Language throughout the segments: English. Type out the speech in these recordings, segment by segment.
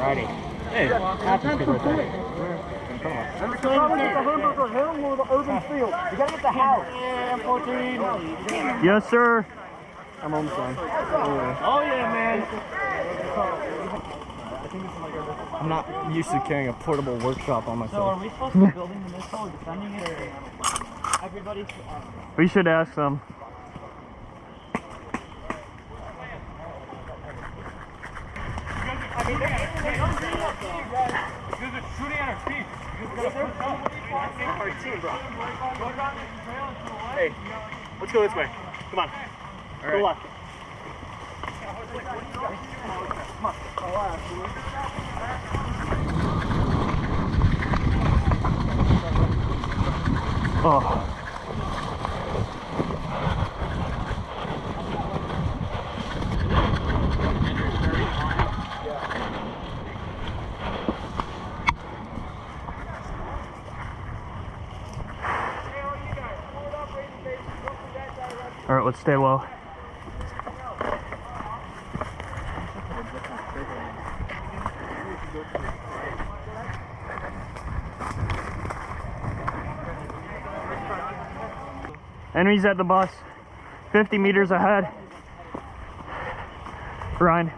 Alrighty. Hey, that's a good right there. Remember, get the hamburger hill or the urban field. You gotta get the house. Yeah, 14. Yes, sir. I'm almost done. Oh yeah, man. I'm not used to carrying a portable workshop on myself. So are we supposed to be building the missile or defending it, or everybody? We should ask them. Shooting at our feet. Hey, let's go this way. Come on. All right. Go left. Oh. All right, let's stay low. Enemies at the bus, 50 meters ahead. Ryan.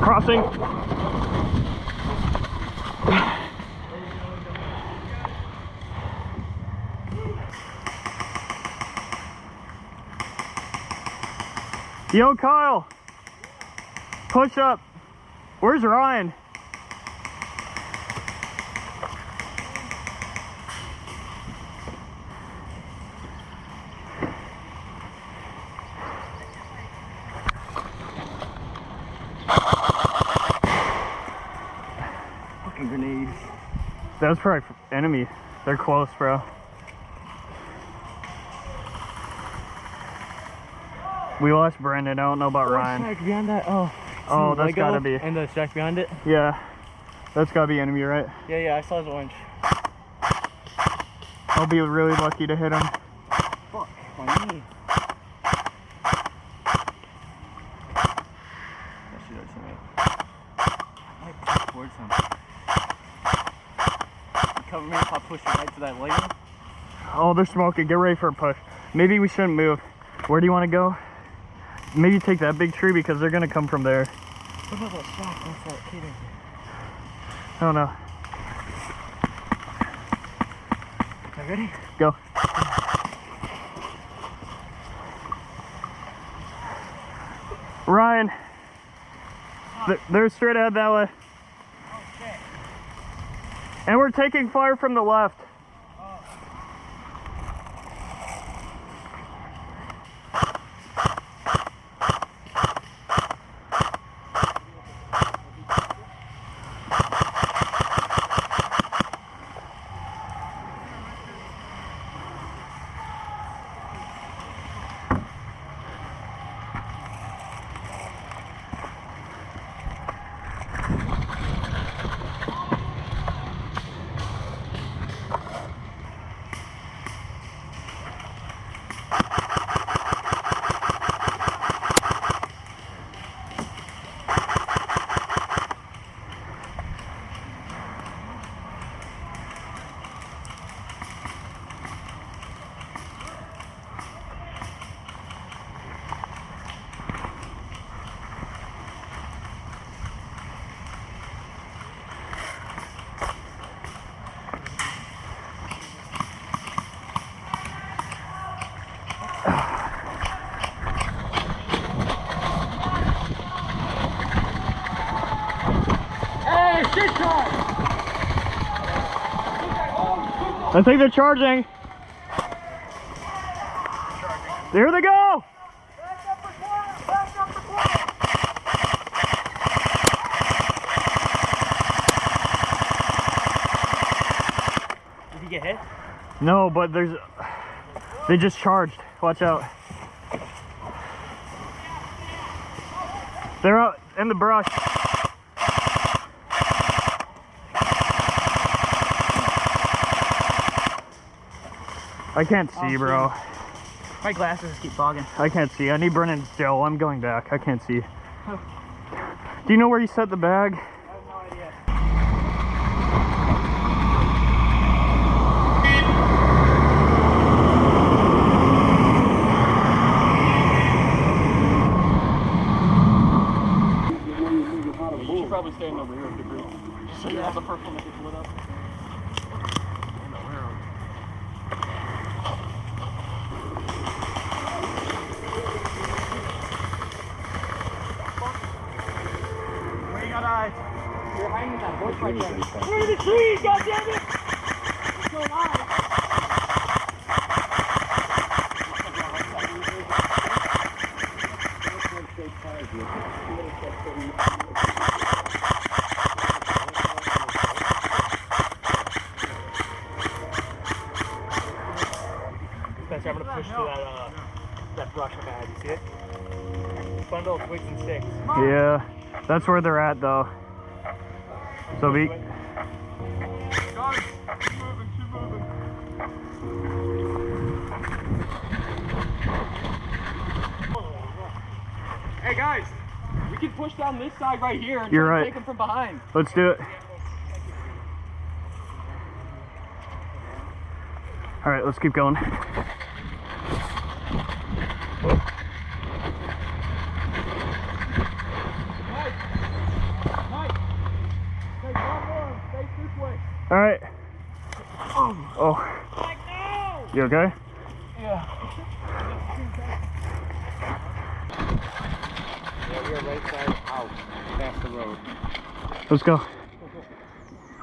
Crossing. Yo, Kyle. Push up. Where's Ryan? Grenades. That was probably enemy. They're close, bro. We lost Brandon. I don't know about Ryan. Shack behind that. Oh. Oh, that's gotta be. And the shack behind it. Yeah, that's gotta be enemy, right? Yeah, I saw his orange. I'll be really lucky to hit him. Fuck my knee. That shit hurts me. I might push towards him. Cover me if I push it right to that lighting. Oh, they're smoking. Get ready for a push. Maybe we shouldn't move. Where do you want to go? Maybe take that big tree because they're gonna come from there. What about that shack? What's that catering? I don't know. Are you ready? Go. Ryan. They're straight ahead that way. Okay. And we're taking fire from the left. I think they're charging. There they go. hit? No, but they just charged. Watch out. They're out in the brush. I can't see, bro. My glasses keep fogging. I can't see. I need Brennan's gel. I'm going back. I can't see. Do you know where you set the bag? I have no idea. You should probably stand over here with the group. So you have the first one that gets lit up. Where you got eyes? You're hiding that bush right there. Where are the trees, goddammit? There's no eyes. Spencer, I'm gonna push through that brush I had. You see it? Bundle of twigs and sticks. Yeah, that's where they're at though. So be. Hey guys, we can push down this side right here and You're try right. to take them from behind. Let's do it. All right, let's keep going. All right. Oh. You okay? Yeah, we are right side out, past the road. Let's go.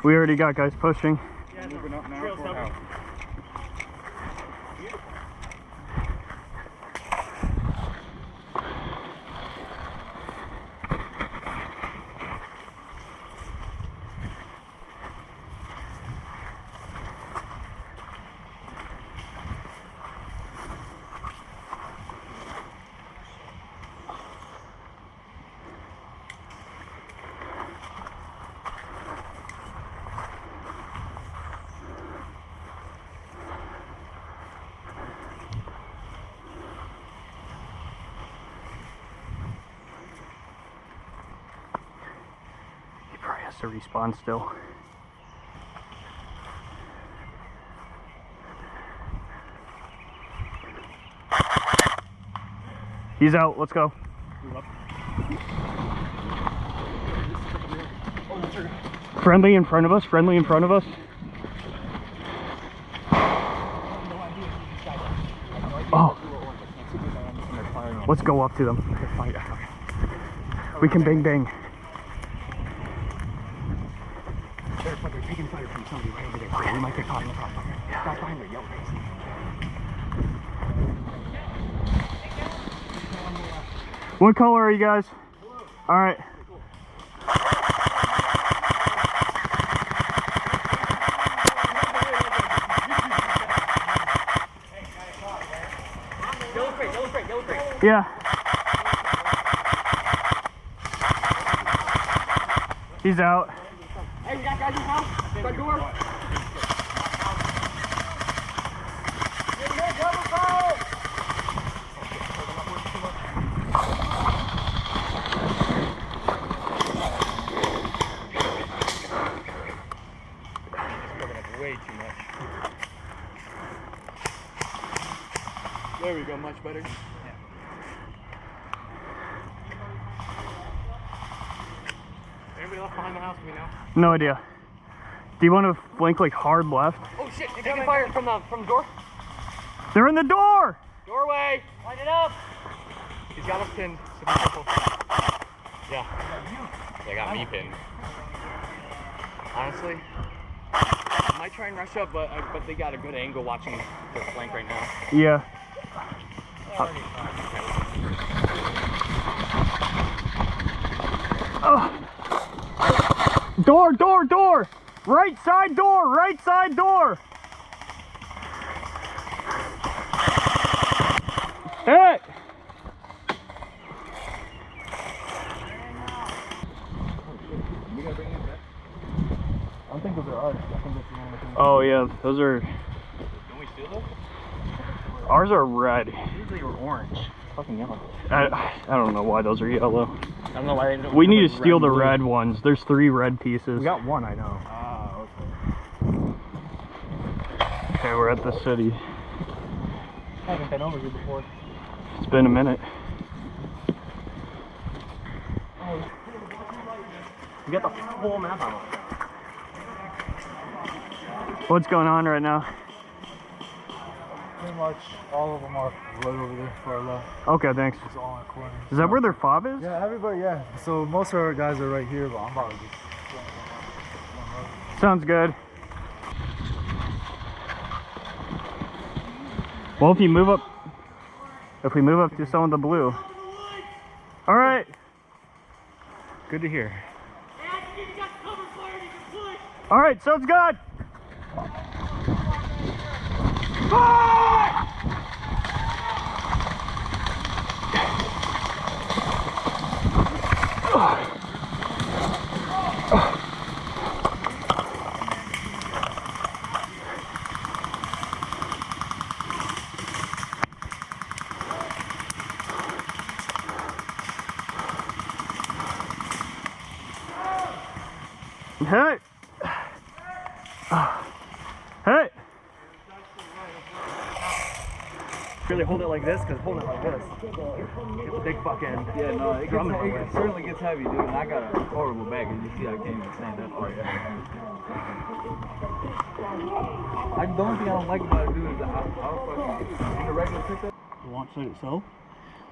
We already got guys pushing. Moving up now for out. He probably has to respawn still. He's out. Let's go. Friendly in front of us. Friendly in front of us. Oh. Let's go up to them. We can bang bang. They're taking fire from somebody right over there. Okay. We might get caught in the crossfire. Stop behind me, yellow face. What color are you guys? All right. Yellow crate. Yeah. He's out. Hey, we got guys in the house. Front door. Way too much. There we go, much better. Anybody left behind the house, we know? No idea. Do you want to flank like hard left? Oh shit, they're taking fire from the door. They're in the door! Doorway! Light it up! He's got us pinned, so be careful. Yeah. They got me pinned. Honestly, I might try and rush up, but they got a good angle watching the flank right now. Yeah. Door! Right side door! Hey! I don't think those are ours. I think that's the only thing. Oh yeah, those are. Can we steal those? Ours are red. Usually were orange. Fucking yellow. I don't know why those are yellow. I don't know why they don't. We need to steal the red ones. There's 3 red pieces. We got one, I know. Ah, okay. Okay, we're at the city. I haven't been over here before. It's been a minute. We got the whole map on. What's going on right now? Pretty much all of them are right over there for our left. Okay, thanks. It's all in the corner. Is that where their fob is? Yeah, everybody, yeah. So most of our guys are right here, but I'm about to just... Sounds good. Well, if we move up to some of the blue. All right. Good to hear. All right, sounds good. Hey! Hey! Really hold it like this, because holding it like this, it's a big fucking It certainly gets heavy, dude, and I got a horrible back, and you see I can't even stand that far yet. The only thing I don't like about it, dude, is I'll fucking, in the regular pickup. The launch site itself?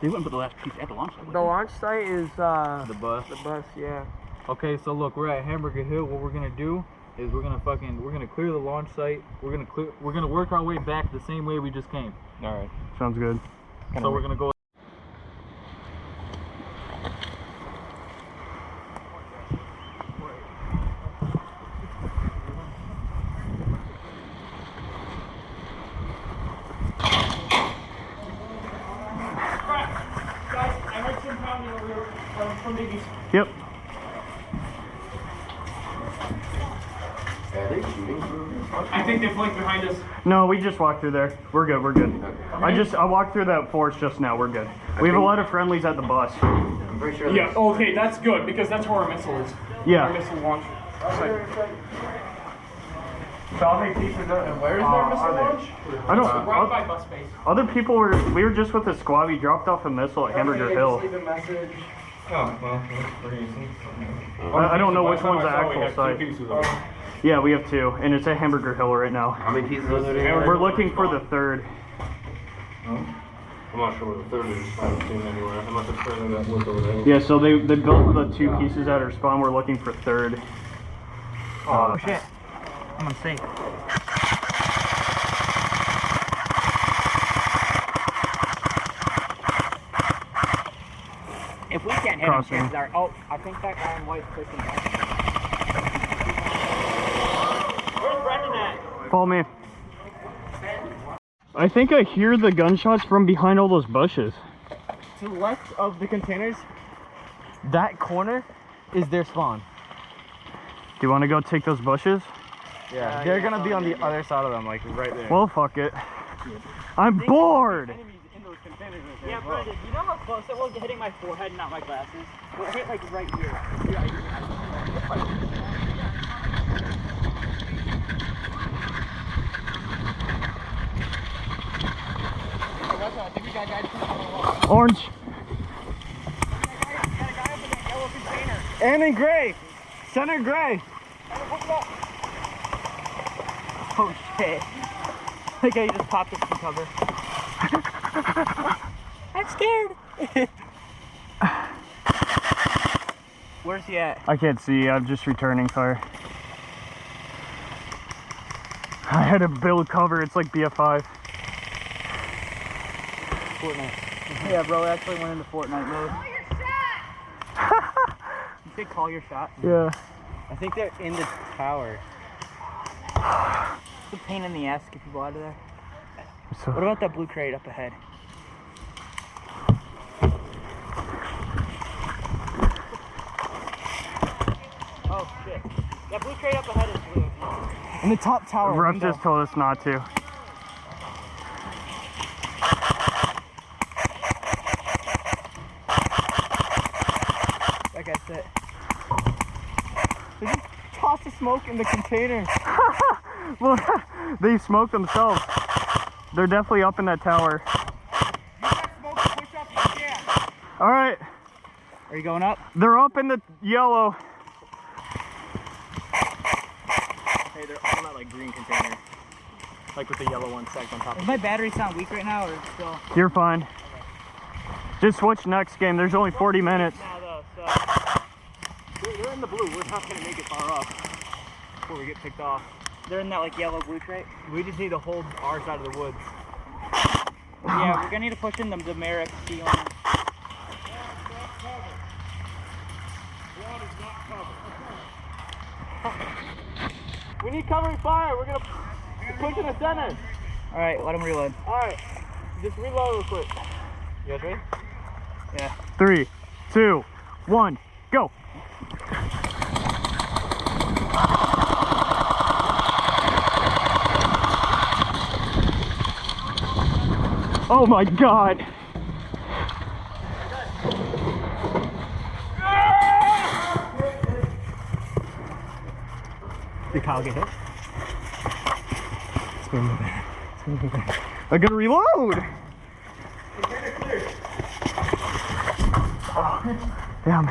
They wouldn't put the last piece at the launch site. The launch site is The bus. the bus, yeah. Okay, so look, we're at Hamburger Hill. What we're gonna do is we're gonna clear the launch site. We're gonna work our way back the same way we just came. All right, sounds good. So we're gonna go. Guys, I heard some pounding over here from Biggies. Yep. I think they flanked behind us. No, we just walked through there. We're good. We're good. I walked through that forest just now. We're good. We have a lot of friendlies at the bus. I'm pretty sure Yeah, okay, that's good, because that's where our missile is. Our Yeah. missile launch site. So I'll take pieces of. And Where is their missile launch? I don't. Right by bus space. Other people were. We were just with the squad. We dropped off a missile at Hamburger Hill. Leave a message. Oh, well, that's pretty easy. I don't know which one's the actual site. Yeah, we have 2, and it's at Hamburger Hill right now. How many pieces are there? We're looking for the 3rd. I'm not sure where the third is. I haven't seen it anywhere. Unless it's further that work over there. Yeah, so they built the 2 pieces at our spawn. We're looking for 3rd. Oh shit. I'm unsafe. If we can't hit him, Crossing. chances are. Oh, I think that guy in white's pushing back. Where's Brendan at? Follow me. I think I hear the gunshots from behind all those bushes. To the left of the containers, that corner is their spawn. Do you want to go take those bushes? Yeah, they're gonna be on the other side of them, like right there. Well, fuck it. I'm bored! Yeah, Brendan, you know how close it was to hitting my forehead and not my glasses? Well, it hit like right here. Orange. And in gray, center gray. Oh shit. The guy just popped up some cover. I'm scared. Where's he at? I can't see. I'm just returning fire. I had to build cover. It's like BF5. Fortnite. Yeah, bro, I actually went into Fortnite mode. You say call your shot? Yeah. I think they're in the tower. It's a pain in the ass to get people out of there. So, What about that blue crate up ahead? straight up ahead is blue. In the top tower. Russ window. just told us not to. That guy's it. They just toss the smoke in the container. Well, they smoke themselves. They're definitely up in that tower. All right, Are you going up? they're up in the yellow. Hey, they're all in that like green container. Like with the yellow one stacked on top Does of my battery sound weak right now, or still? You're fine. Just switch next game. There's only 40 minutes. now though, so they're in the blue. We're not gonna make it far up before we get picked off. They're in that like yellow blue trait. We just need to hold our side of the woods. Yeah, we're gonna need to push in the Merrick ceiling. We need covering fire. We're gonna push in the center. All right, let them reload. All right, just reload real quick. You guys ready? Yeah. 3, 2, 1, go. Oh my God. Did Kyle get hit? I gotta reload. Damn.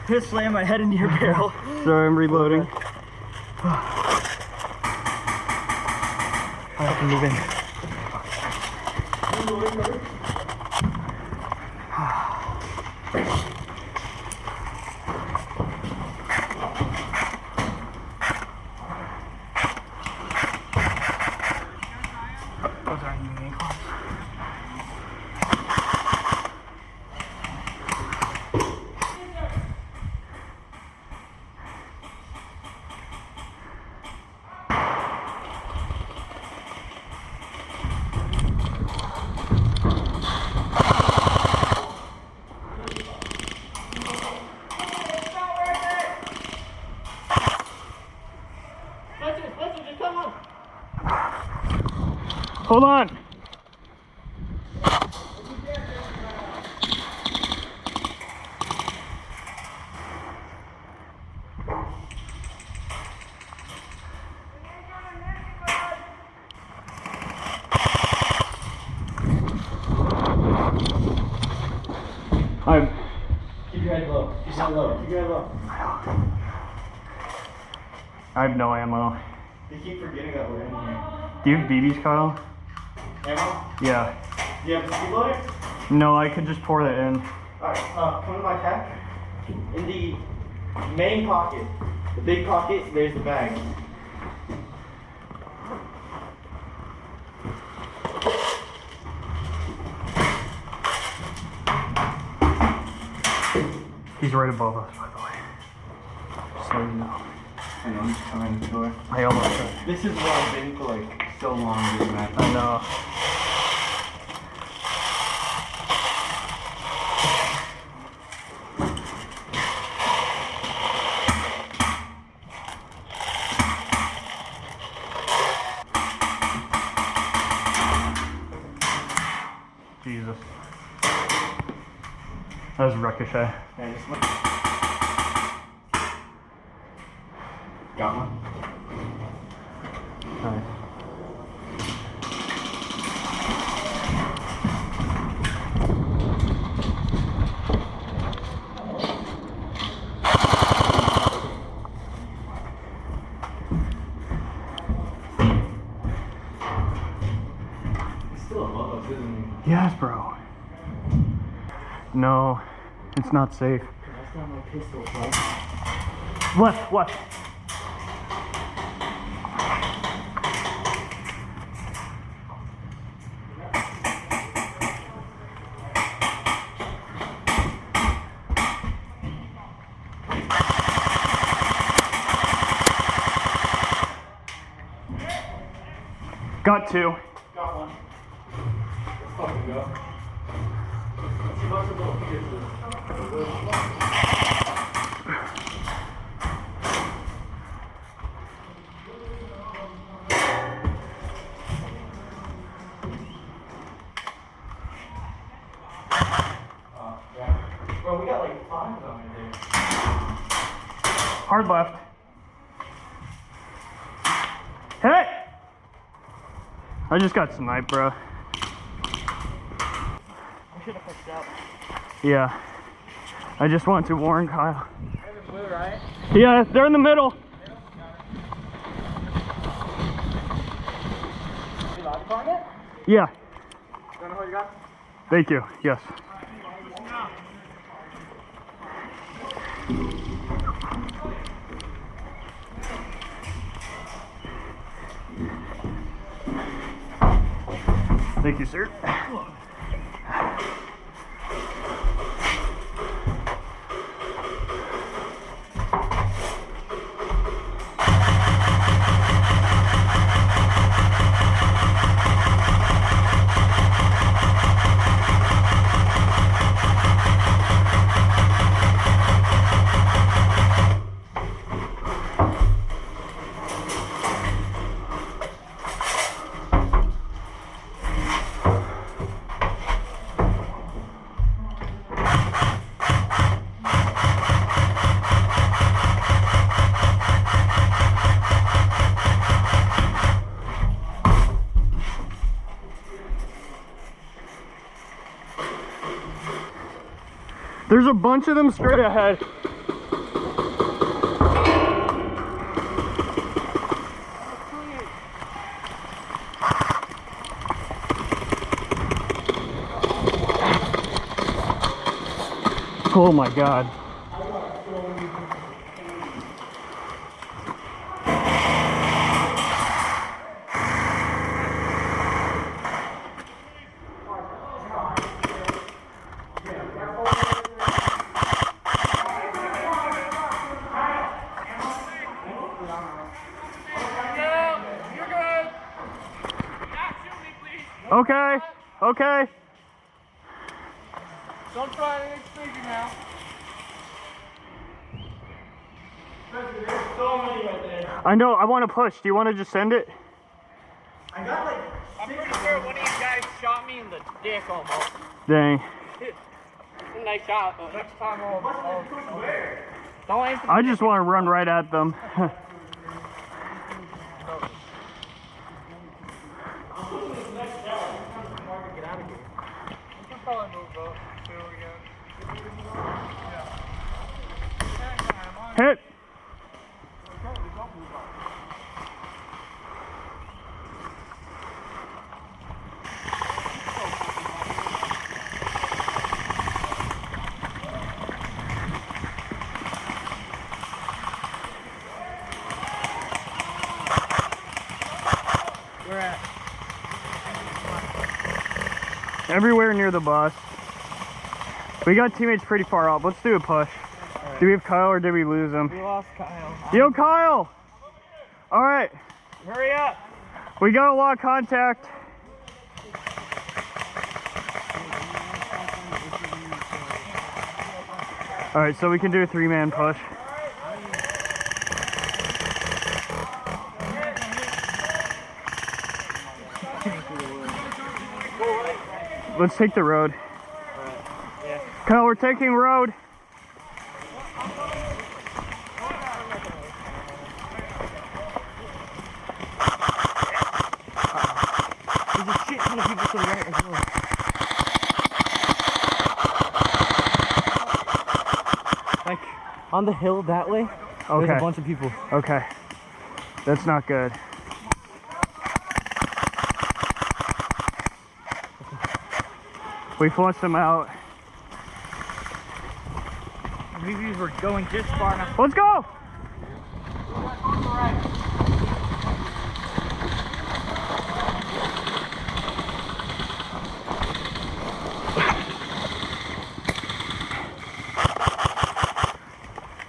Just slam my head into your barrel. Sorry, I'm reloading. I have to move in. Those aren't even ankles. Hold on. Keep your head low. Keep your head low. Keep your head low. I have no ammo. They keep forgetting that we're in here. Do you have BBs, Kyle? Ammo? Yeah. Do you have a speed loader? No, I could just pour that in. Alright, come to my pack. In the main pocket, the big pocket, there's the bag. He's right above us, by the way. Just so you know. I know, I'm just coming to the door. I almost said. This is where I've been for like so long, this match. I know. Jesus. That was ricochet. Yeah, just look. Got one? Nice. He's still above us, isn't he? Yes, bro. No, it's not safe. That's not my pistol, bro. Left, left. Got two. Got one. Let's fucking go. Let's see what's about to get to this. Hard left. Hit! I just got sniped, bro. I should have pushed out. Yeah. I just want to warn Kyle. They're in blue, right? Yeah, they're in the middle. You allowed to climb it? Yeah. Don't know what you got? Thank you. Yes. Thank you, sir. There's a bunch of them straight ahead. Oh my God. Okay, okay. Don't try anything crazy now. There's so many right there. I know, I want to push. Do you want to just send it? I got like. I'm pretty sure one of you guys shot me in the dick almost. Dang. Nice shot, but next time I'll don't aim for I just want to run right at them. Hit! We're at. Everywhere near the bus. We got teammates pretty far off. Let's do a push. Do we have Kyle or did we lose him? We lost Kyle. Yo, Kyle! Alright, Hurry up! we got a lot of contact. Alright, so we can do a 3-man push. Let's take the road. Yeah. Kyle, we're taking road. There's a shit ton of people to the right as well. Like, on the hill that way, there's Okay. a bunch of people. Okay. That's not good. We flushed them out. Maybe we're going just far enough. Let's go!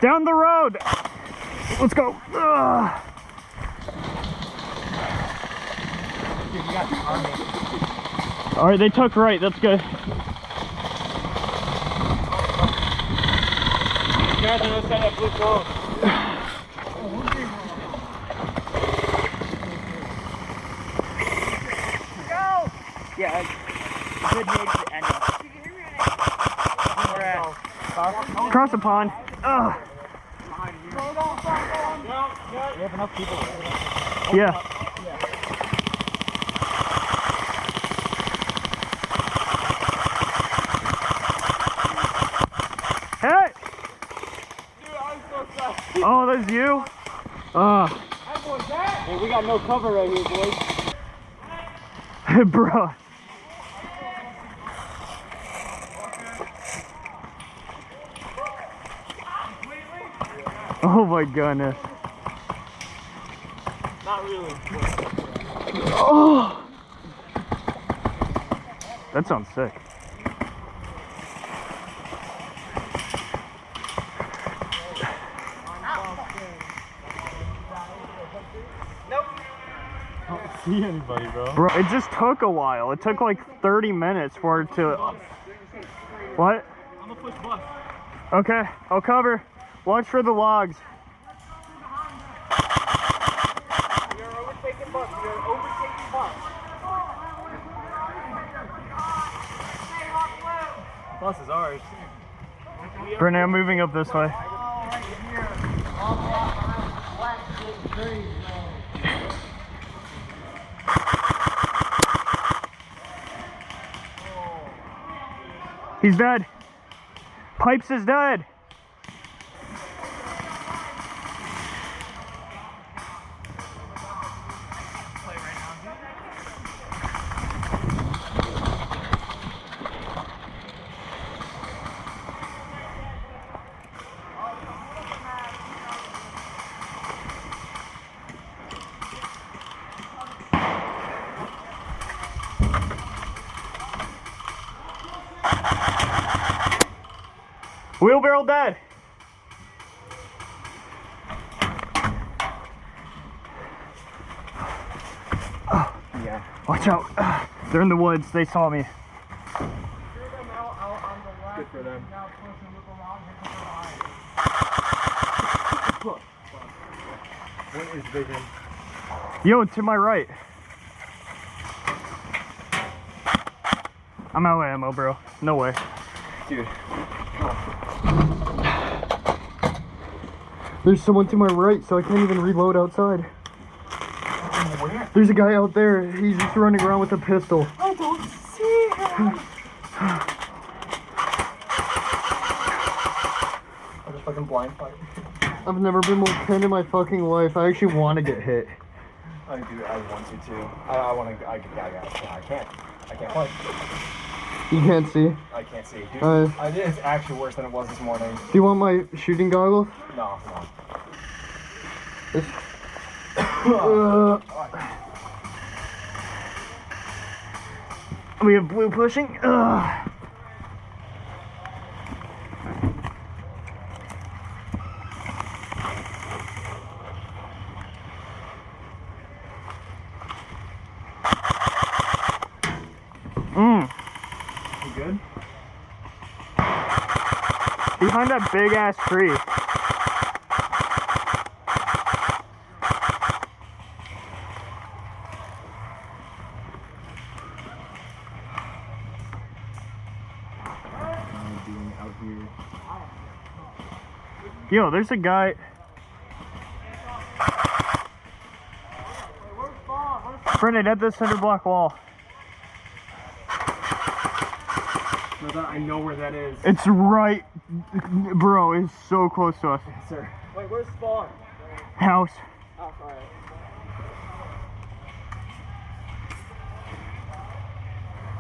Down the road! Let's go! Ugh. Dude, you got the army. Alright, they took right, that's good. Guys, on the side of that blue clothes. Go! Yeah, good mid to end up. We're at Cross the pond. Ugh. have enough people. Yeah. Hey! Oh, that's you? Hey, we got no cover right here, boys. Bro. Oh my goodness. Not really. Oh! That sounds sick. I don't see anybody, bro. Bro, it just took a while. It took like 30 minutes for it to... What? I'm gonna push bus. Okay, I'll cover. Watch for the logs. We are overtaking bus. We are overtaking bus. Bus is ours. Brittany, I'm moving up this way. He's dead. Pipes is dead. Wheelbarrow dead. Oh, yeah. Watch out. They're in the woods. They saw me. Good for them. What is vision? Yo, to my right. I'm out of ammo, bro. No way. Dude. There's someone to my right, so I can't even reload outside. Where? There's a guy out there. He's just running around with a pistol. I don't see him. I just fucking blind fight. I've never been more pinned in my fucking life. I actually want to get hit. I do. I want to too. I want to. I can't. I can't play. You can't see. I can't see. Dude, it's actually worse than it was this morning. Do you want my shooting goggles? No. We have blue pushing. You good? Behind that big ass tree. Yo, there's a guy. Brendan, at the center block wall. I know where that is. It's right, bro. It's so close to us. Sir. Wait, where's spawn? House. Oh,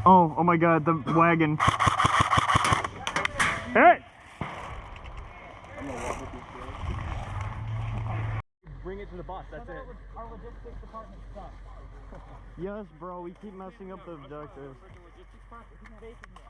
alright. Oh my God, the wagon. Hey! Bring it to the bus. That's it. Our logistics department sucks. Yes, bro. We keep messing up the objectives. Logistics department, he's basically